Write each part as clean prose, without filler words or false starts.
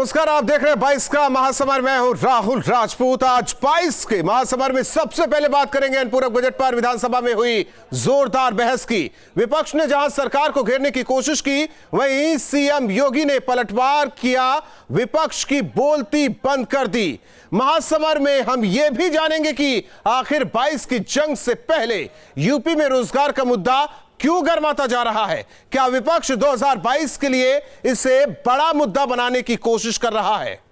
नमस्कार, आप देख रहे हैं 22 का महासमर। मैं हूं राहुल राजपूत। आज 22 के महासमर में सबसे पहले बात करेंगे अनुपूरक बजट पर विधानसभा में हुई जोरदार बहस की। विपक्ष ने जहां सरकार को घेरने की कोशिश की, वहीं सीएम योगी ने पलटवार किया, विपक्ष की बोलती बंद कर दी। महासमर में हम यह भी जानेंगे कि आखिर 22 की जंग से पहले यूपी में रोजगार का मुद्दा क्यों गर्माता जा रहा है। क्या विपक्ष 2022 के लिए इसे बड़ा मुद्दा बनाने की कोशिश कर रहा है?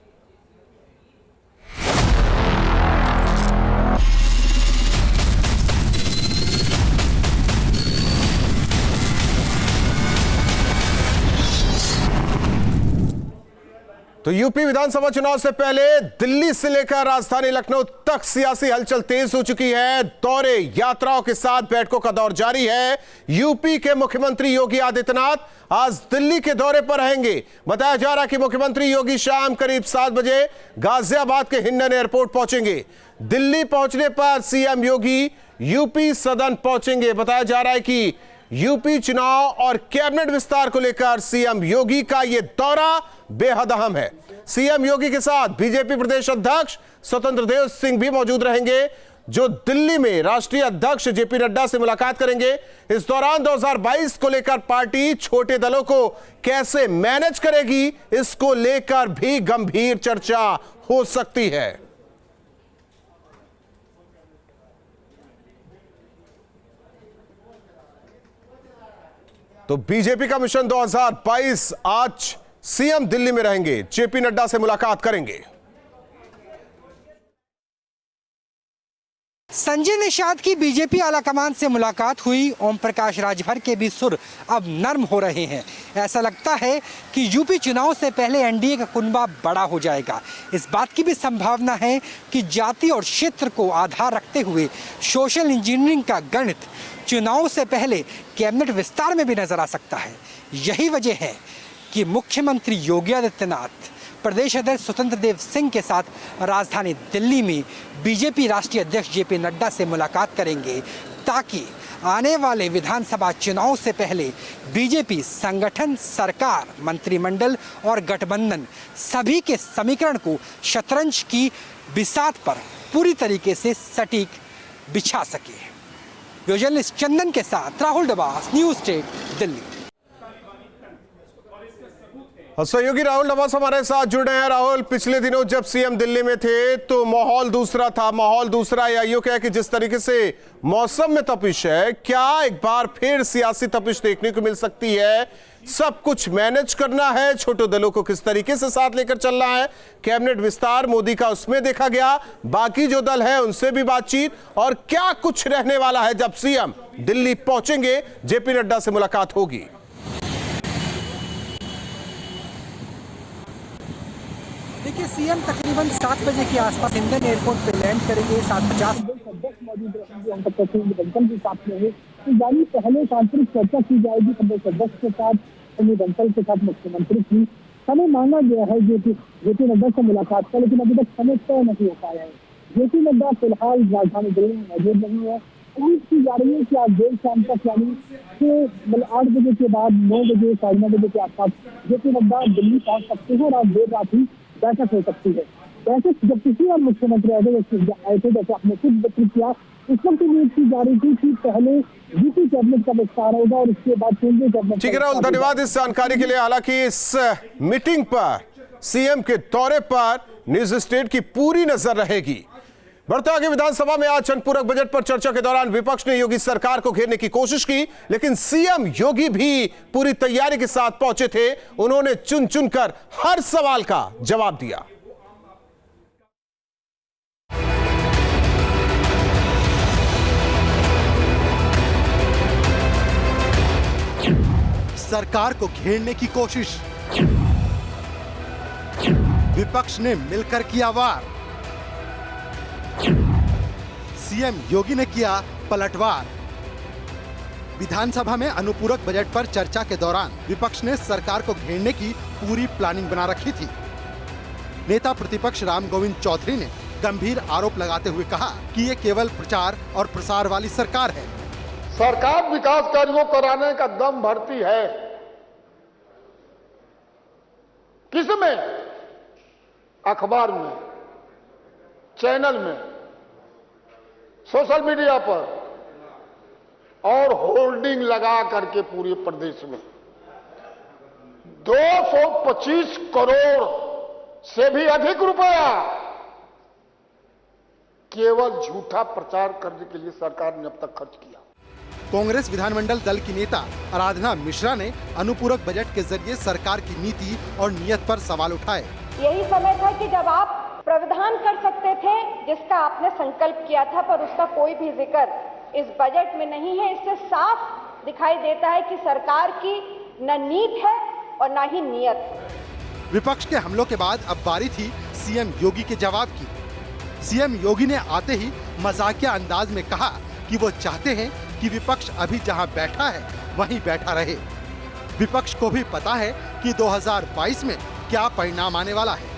तो यूपी विधानसभा चुनाव से पहले दिल्ली से लेकर राजधानी लखनऊ तक सियासी हलचल तेज हो चुकी है। दौरे, यात्राओं के साथ बैठकों का दौर जारी है। यूपी के मुख्यमंत्री योगी आदित्यनाथ आज दिल्ली के दौरे पर रहेंगे। बताया जा रहा है कि मुख्यमंत्री योगी शाम करीब 7 बजे गाजियाबाद के हिंडन एयरपोर्ट पहुंचेंगे। दिल्ली पहुंचने पर सीएम योगी यूपी सदन पहुंचेंगे। बताया जा रहा है कि यूपी चुनाव और कैबिनेट विस्तार को लेकर सीएम योगी का यह दौरा बेहद अहम है। सीएम योगी के साथ बीजेपी प्रदेश अध्यक्ष स्वतंत्र देव सिंह भी मौजूद रहेंगे, जो दिल्ली में राष्ट्रीय अध्यक्ष जेपी नड्डा से मुलाकात करेंगे। इस दौरान 2022 को लेकर पार्टी छोटे दलों को कैसे मैनेज करेगी, इसको लेकर भी गंभीर चर्चा हो सकती है। तो बीजेपी का मिशन 2022, आज सीएम दिल्ली में रहेंगे, जेपी नड्डा से मुलाकात करेंगे। संजय निषाद की बीजेपी आलाकमान से मुलाकात हुई। ओम प्रकाश राजभर के भी सुर अब नर्म हो रहे हैं। ऐसा लगता है कि यूपी चुनाव से पहले एनडीए का कुनबा बड़ा हो जाएगा। इस बात की भी संभावना है कि जाति और क्षेत्र को आधार रखते हुए सोशल इंजीनियरिंग का गणित चुनाव से पहले कैबिनेट विस्तार में भी नजर आ सकता है। यही वजह है कि मुख्यमंत्री योगी आदित्यनाथ प्रदेश अध्यक्ष स्वतंत्र देव सिंह के साथ राजधानी दिल्ली में बीजेपी राष्ट्रीय अध्यक्ष जेपी नड्डा से मुलाकात करेंगे, ताकि आने वाले विधानसभा चुनाव से पहले बीजेपी संगठन, सरकार, मंत्रिमंडल और गठबंधन सभी के समीकरण को शतरंज की बिसात पर पूरी तरीके से सटीक बिछा सके। जर्नलिस्ट चंदन के साथ राहुल डबास, न्यूज स्टेट, दिल्ली। सहयोगी राहुल डबास हमारे साथ जुड़े हैं। राहुल, पिछले दिनों जब सीएम दिल्ली में थे तो माहौल दूसरा था। माहौल दूसरा या यूं कह कि जिस तरीके से मौसम में तपिश है, क्या एक बार फिर सियासी तपिश देखने को मिल सकती है? सब कुछ मैनेज करना है, छोटे दलों को किस तरीके से साथ लेकर चलना है, कैबिनेट विस्तार मोदी का उसमें देखा गया, बाकी जो दल है उनसे भी बातचीत, और क्या कुछ रहने वाला है जब सीएम दिल्ली पहुंचेंगे, जेपी नड्डा से मुलाकात होगी? देखिए, सीएम तकरीबन 7 बजे के आसपास हिंडन एयरपोर्ट पे लैंड करेंगे। 7:50 मौजूद रहेंगे, साथ में यानी पहले आंतरिक चर्चा की जाएगी प्रदेश अध्यक्ष के साथ, बंसल के साथ मुख्यमंत्री की। समय मांगा गया है जेपी नड्डा से मुलाकात का, लेकिन अभी तक समय तय नहीं हो पाया है। जेपी नड्डा फिलहाल राजधानी दिल्ली में मौजूद नहीं है। उम्मीद की जा रही है कि आज देर शाम तक, यानी 8 बजे के बाद 9 बजे, 9:30 बजे के आसपास जेपी नड्डा दिल्ली पहुंच सकते हैं और आज देर रात ही बैठक हो सकती है। बैठक जब किसी और मुख्यमंत्री आए थे, जैसे आपने खुद जिक्र किया, उस वक्त उम्मीद की जा रही थी कि पहले यूपी कैबिनेट का विस्तार होगा और उसके बाद केंद्रीय कैबिनेट। ठीक है राहुल, धन्यवाद इस जानकारी के लिए। हालांकि इस मीटिंग पर, सीएम के दौरे पर न्यूज स्टेट की पूरी नजर रहेगी। बढ़ते आगे, विधानसभा में आज अनुपूरक बजट पर चर्चा के दौरान विपक्ष ने योगी सरकार को घेरने की कोशिश की, लेकिन सीएम योगी भी पूरी तैयारी के साथ पहुंचे थे। उन्होंने चुन चुनकर हर सवाल का जवाब दिया। सरकार को घेरने की कोशिश, विपक्ष ने मिलकर किया वार, सीएम योगी ने किया पलटवार। विधानसभा में अनुपूरक बजट पर चर्चा के दौरान विपक्ष ने सरकार को घेरने की पूरी प्लानिंग बना रखी थी। नेता प्रतिपक्ष राम गोविंद चौधरी ने गंभीर आरोप लगाते हुए कहा कि ये केवल प्रचार और प्रसार वाली सरकार है। सरकार विकास कार्यों कराने का दम भरती है, किसमें? अखबार में, चैनल में, सोशल मीडिया पर और होर्डिंग लगा करके पूरे प्रदेश में 225 करोड़ से भी अधिक रुपया केवल झूठा प्रचार करने के लिए सरकार ने अब तक खर्च किया। कांग्रेस विधानमंडल दल की नेता आराधना मिश्रा ने अनुपूरक बजट के जरिए सरकार की नीति और नियत पर सवाल उठाए। यही समय था कि जब आप प्रावधान कर सकते थे जिसका आपने संकल्प किया था, पर उसका कोई भी जिक्र इस बजट में नहीं है। इससे साफ दिखाई देता है कि सरकार की न नीति है और न ही नियत है। विपक्ष के हमलों के बाद अब बारी थी सीएम योगी के जवाब की। सीएम योगी ने आते ही मजाकिया अंदाज में कहा कि वो चाहते हैं कि विपक्ष अभी जहां बैठा है वहीं बैठा रहे। विपक्ष को भी पता है कि 2022 में क्या परिणाम आने वाला है।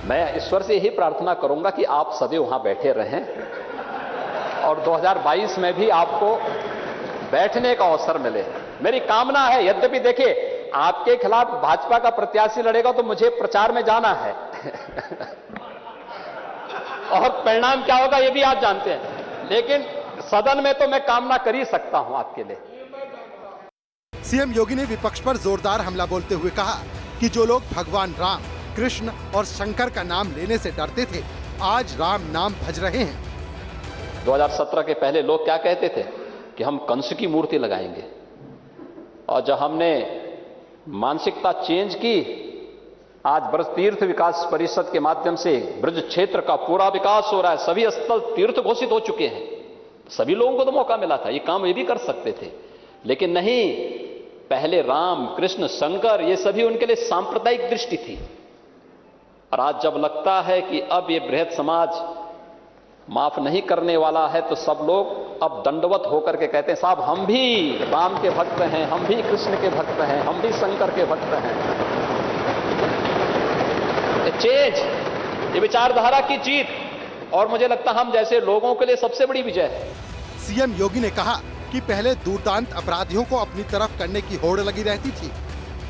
मैं ईश्वर से यही प्रार्थना करूंगा कि आप सदैव वहां बैठे रहें और 2022 में भी आपको बैठने का अवसर मिले। मेरी कामना है, यद्यपि देखिए आपके खिलाफ भाजपा का प्रत्याशी लड़ेगा तो मुझे प्रचार में जाना है और परिणाम क्या होगा ये भी आप जानते हैं, लेकिन सदन में तो मैं कामना कर ही सकता हूं आपके लिए। सीएम योगी ने विपक्ष पर जोरदार हमला बोलते हुए कहा कि जो लोग भगवान राम, कृष्ण और शंकर का नाम लेने से डरते थे, आज राम नाम भज रहे हैं। 2017 के पहले लोग क्या कहते थे कि हम कंस की मूर्ति लगाएंगे, और जब हमने मानसिकता चेंज की, आज ब्रज तीर्थ विकास परिषद के माध्यम से ब्रज क्षेत्र का पूरा विकास हो रहा है। सभी स्थल तीर्थ घोषित हो चुके हैं। सभी लोगों को तो मौका मिला था, ये काम ये भी कर सकते थे, लेकिन नहीं। पहले राम, कृष्ण, शंकर ये सभी उनके लिए सांप्रदायिक दृष्टि थी। और आज जब लगता है कि अब ये बृहद समाज माफ नहीं करने वाला है, तो सब लोग अब दंडवत होकर के कहते हैं साहब हम भी राम के भक्त हैं, हम भी कृष्ण के भक्त हैं, हम भी शंकर के भक्त हैं। चेंज, ये विचारधारा की जीत, और मुझे लगता है हम जैसे लोगों के लिए सबसे बड़ी विजय है। सीएम योगी ने कहा कि पहले दुर्दांत अपराधियों को अपनी तरफ करने की होड़ लगी रहती थी,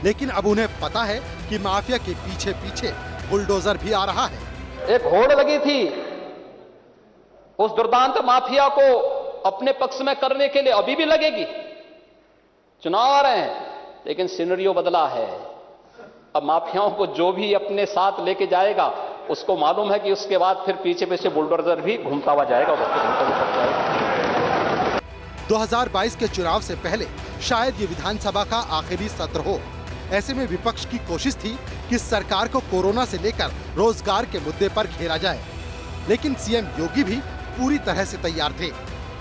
लेकिन अब उन्हें पता है कि माफिया के पीछे पीछे बुलडोजर भी आ रहा है। एक होड़ लगी थी उस दुर्दांत माफिया को अपने पक्ष में करने के लिए, अभी भी लगेगी। चुनाव आ रहे हैं, लेकिन सिनेरियो बदला है। अब माफियाओं को जो भी अपने साथ लेके जाएगा उसको मालूम है कि उसके बाद फिर पीछे पीछे बुलडोजर भी घूमता हुआ जाएगा। 2022 के चुनाव से पहले शायद ये विधानसभा का आखिरी सत्र हो। ऐसे में विपक्ष की कोशिश थी कि सरकार को कोरोना से लेकर रोजगार के मुद्दे पर घेरा जाए, लेकिन सीएम योगी भी पूरी तरह से तैयार थे।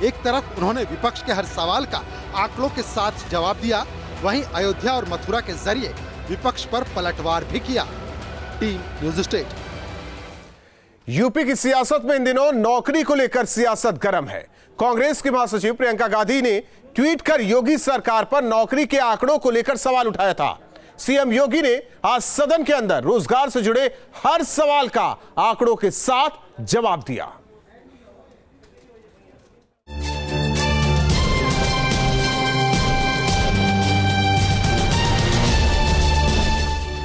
एक तरफ उन्होंने विपक्ष के हर सवाल का आंकड़ों के साथ जवाब दिया, वहीं अयोध्या और मथुरा के जरिए विपक्ष पर पलटवार भी किया। Team news state. यूपी की सियासत में इन दिनों नौकरी को लेकर सियासत गर्म है। कांग्रेस की महासचिव प्रियंका गांधी ने ट्वीट कर योगी सरकार पर नौकरी के आंकड़ों को लेकर सवाल उठाया था। सीएम योगी ने आज सदन के अंदर रोजगार से जुड़े हर सवाल का आंकड़ों के साथ जवाब दिया।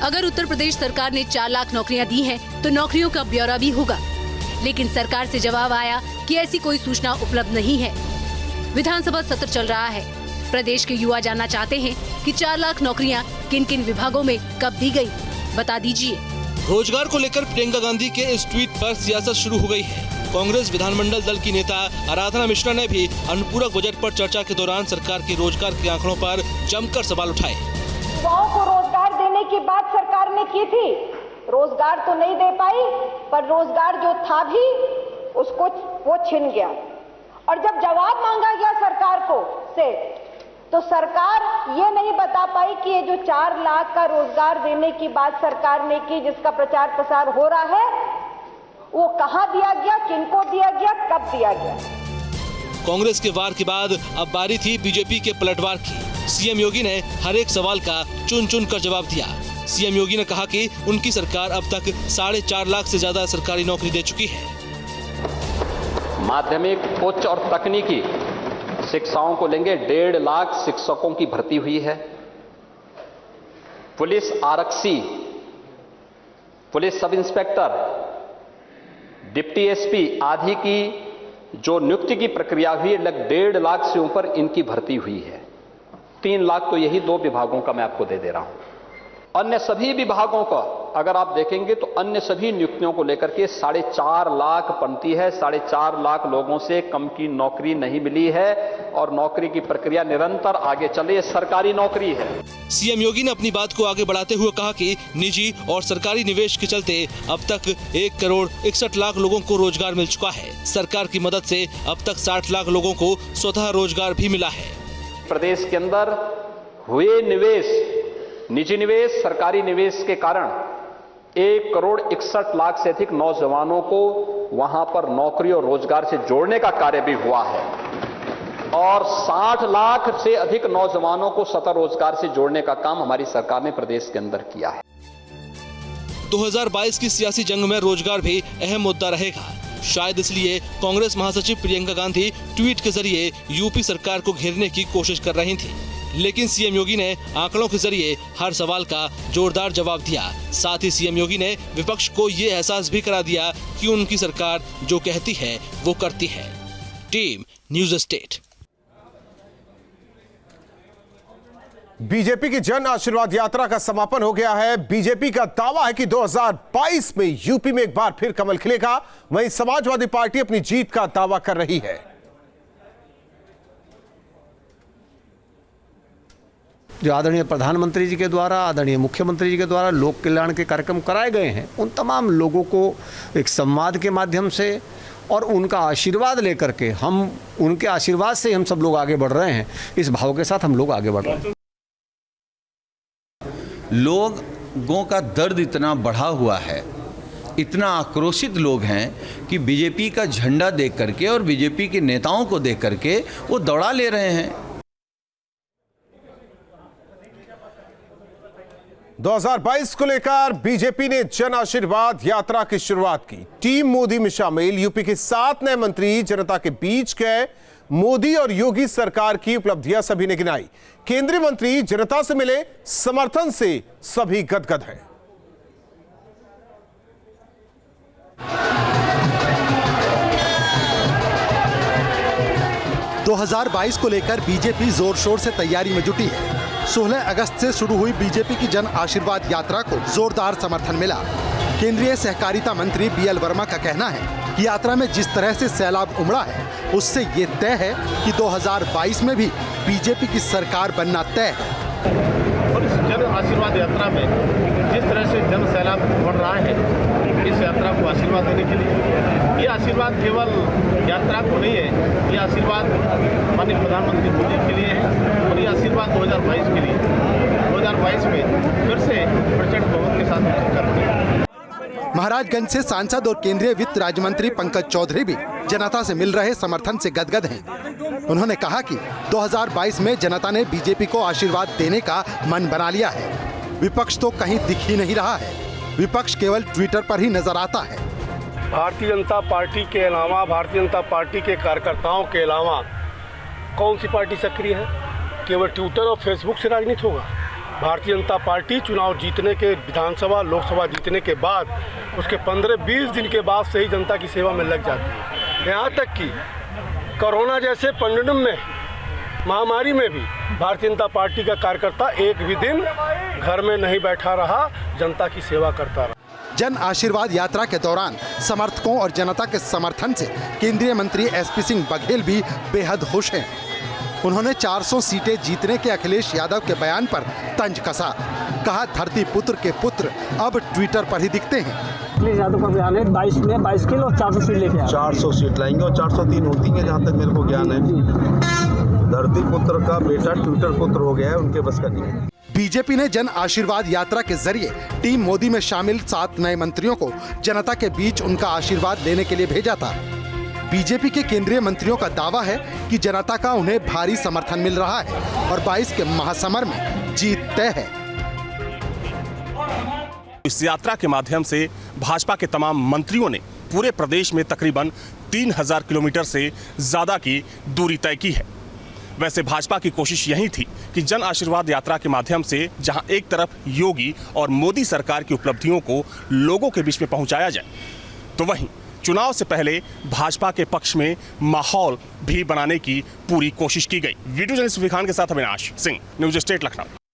अगर उत्तर प्रदेश सरकार ने 4 लाख नौकरियां दी हैं, तो नौकरियों का ब्यौरा भी होगा, लेकिन सरकार से जवाब आया कि ऐसी कोई सूचना उपलब्ध नहीं है। विधानसभा सत्र चल रहा है। प्रदेश के युवा जानना चाहते हैं कि 4 लाख नौकरियां किन किन विभागों में कब दी गई, बता दीजिए। रोजगार को लेकर प्रियंका गांधी के इस ट्वीट पर सियासत शुरू हो गई है। कांग्रेस विधानमंडल दल की नेता आराधना मिश्रा ने भी अनुपूरक बजट पर चर्चा के दौरान सरकार के रोजगार के आंकड़ों पर जमकर सवाल उठाए। युवाओं को रोजगार देने की बात सरकार ने की थी, रोजगार तो नहीं दे पाई, पर रोजगार जो था भी उसको वो छिन गया। और जब जवाब मांगा गया सरकार को से, तो सरकार ये नहीं बता पाई कि ये जो 4 लाख का रोजगार देने की बात सरकार ने की, जिसका प्रचार प्रसार हो रहा है, वो कहां दिया गया, किनको दिया गया, कब दिया गया। कांग्रेस के वार के बाद अब बारी थी बीजेपी के पलटवार की। सीएम योगी ने हर एक सवाल का चुन चुन कर जवाब दिया। सीएम योगी ने कहा कि उनकी सरकार अब तक 4.5 लाख से ज्यादा सरकारी नौकरी दे चुकी है। माध्यमिक, उच्च और तकनीकी शिक्षाओं को लेंगे, 1.5 लाख शिक्षकों की भर्ती हुई है। पुलिस आरक्षी police sub inspector, deputy SP आदि की जो नियुक्ति की प्रक्रिया हुई है, लगभग 1.5 लाख से ऊपर इनकी भर्ती हुई है। 3 लाख तो यही 2 विभागों का मैं आपको दे दे रहा हूं। अन्य सभी विभागों का अगर आप देखेंगे तो अन्य सभी नियुक्तियों को लेकर के 4.5 लाख बनती है। 4.5 लाख लोगों से कम की नौकरी नहीं मिली है और नौकरी की प्रक्रिया निरंतर आगे चले, ये सरकारी नौकरी है। सीएम योगी ने अपनी बात को आगे बढ़ाते हुए कहा कि निजी और सरकारी निवेश के चलते अब तक 1 करोड़ 61 लाख लोगों को रोजगार मिल चुका है। सरकार की मदद से अब तक 60 लाख लोगों को स्वतः रोजगार भी मिला है। प्रदेश के अंदर हुए निवेश, निजी निवेश, सरकारी निवेश के कारण 1 करोड़ 61 लाख से अधिक नौजवानों को वहां पर नौकरी और रोजगार से जोड़ने का कार्य भी हुआ है और 60 लाख से अधिक नौजवानों को स्वतः रोजगार से जोड़ने का काम हमारी सरकार ने प्रदेश के अंदर किया है। 2022 की सियासी जंग में रोजगार भी अहम मुद्दा रहेगा। शायद इसलिए कांग्रेस महासचिव प्रियंका गांधी ट्वीट के जरिए यूपी सरकार को घेरने की कोशिश कर रही थी, लेकिन सीएम योगी ने आंकड़ों के जरिए हर सवाल का जोरदार जवाब दिया। साथ ही सीएम योगी ने विपक्ष को ये एहसास भी करा दिया कि उनकी सरकार जो कहती है वो करती है। Team news state. बीजेपी की जन आशीर्वाद यात्रा का समापन हो गया है। बीजेपी का दावा है कि 2022 में यूपी में एक बार फिर कमल खिलेगा। वहीं समाजवादी पार्टी अपनी जीत का दावा कर रही है। जो आदरणीय प्रधानमंत्री जी के द्वारा, आदरणीय मुख्यमंत्री जी के द्वारा लोक कल्याण के कार्यक्रम कराए गए हैं, उन तमाम लोगों को एक संवाद के माध्यम से और उनका आशीर्वाद लेकर के हम उनके आशीर्वाद से हम सब लोग आगे बढ़ रहे हैं। इस भाव के साथ हम लोग आगे बढ़ रहे हैं। लोगों का दर्द इतना बढ़ा हुआ है, इतना आक्रोशित लोग हैं कि बीजेपी का झंडा देख करके और बीजेपी के नेताओं को देख करके वो दौड़ा ले रहे हैं। 2022 को लेकर बीजेपी ने जन आशीर्वाद यात्रा की शुरुआत की। टीम मोदी में शामिल यूपी के 7 नए मंत्री जनता के बीच गए। मोदी और योगी सरकार की उपलब्धियां सभी ने गिनाई। केंद्रीय मंत्री जनता से मिले, समर्थन से सभी गदगद हैं। तो 2022 को लेकर बीजेपी जोर शोर से तैयारी में जुटी है। 16 अगस्त से शुरू हुई बीजेपी की जन आशीर्वाद यात्रा को जोरदार समर्थन मिला। केंद्रीय सहकारिता मंत्री बीएल वर्मा का कहना है कि यात्रा में जिस तरह से सैलाब उमड़ा है, उससे ये तय है कि 2022 में भी बीजेपी की सरकार बनना तय है। और इस जन आशीर्वाद यात्रा में जिस तरह से जन सैलाब बढ़ रहा है, इस यात्रा को आशीर्वाद देने के लिए, ये आशीर्वाद केवल यात्रा को नहीं है, ये आशीर्वाद माननीय प्रधानमंत्री मोदी के लिए है और ये आशीर्वाद 2022 के लिए। 2022 में फिर से प्रचंड बहुमत के साथ सरकार बनेगी। महाराजगंज से सांसद और केंद्रीय वित्त राज्य मंत्री पंकज चौधरी भी जनता से मिल रहे समर्थन से गदगद हैं। उन्होंने कहा कि 2022 में जनता ने बीजेपी को आशीर्वाद देने का मन बना लिया है। विपक्ष तो कहीं दिख ही नहीं रहा है, विपक्ष केवल ट्विटर पर ही नजर आता है। भारतीय जनता पार्टी के अलावा, भारतीय जनता पार्टी के कार्यकर्ताओं के अलावा कौन सी पार्टी सक्रिय है? केवल ट्विटर और फेसबुक से राजनीति होगा। भारतीय जनता पार्टी चुनाव जीतने के, विधानसभा लोकसभा जीतने के बाद उसके 15-20 दिन के बाद से ही जनता की सेवा में लग जाती है। यहाँ तक कि कोरोना जैसे पेंडेमिक में, महामारी में भी भारतीय जनता पार्टी का कार्यकर्ता एक भी दिन घर में नहीं बैठा रहा, जनता की सेवा करता रहा। जन आशीर्वाद यात्रा के दौरान समर्थकों और जनता के समर्थन से केंद्रीय मंत्री एसपी सिंह बघेल भी बेहद खुश हैं। उन्होंने 400 सीटें जीतने के अखिलेश यादव के बयान पर तंज कसा। कहा, धरती पुत्र के पुत्र अब ट्विटर पर ही दिखते हैं। अखिलेश यादव का बयान है 22 में 22 किलो और 400 सीट लेके 400 सीट लाएंगे और 403 होती है, जहाँ तक मेरे को ज्ञान है। धरती पुत्र का बेटा ट्विटर पुत्र हो गया है, उनके बस का नहीं। बीजेपी ने जन आशीर्वाद यात्रा के जरिए टीम मोदी में शामिल 7 नए मंत्रियों को जनता के बीच उनका आशीर्वाद लेने के लिए भेजा था। बीजेपी के केंद्रीय मंत्रियों का दावा है कि जनता का उन्हें भारी समर्थन मिल रहा है और 22 के महासमर में जीत तय है। इस यात्रा के माध्यम से भाजपा के तमाम मंत्रियों ने पूरे प्रदेश में तकरीबन 3000 किलोमीटर से ज्यादा की दूरी तय की है। वैसे भाजपा की कोशिश यही थी कि जन आशीर्वाद यात्रा के माध्यम से जहां एक तरफ योगी और मोदी सरकार की उपलब्धियों को लोगों के बीच में पहुंचाया जाए, तो वहीं चुनाव से पहले भाजपा के पक्ष में माहौल भी बनाने की पूरी कोशिश की गई। वीडियो जर्नलिस्ट विखान के साथ अविनाश सिंह, न्यूज स्टेट लखनऊ।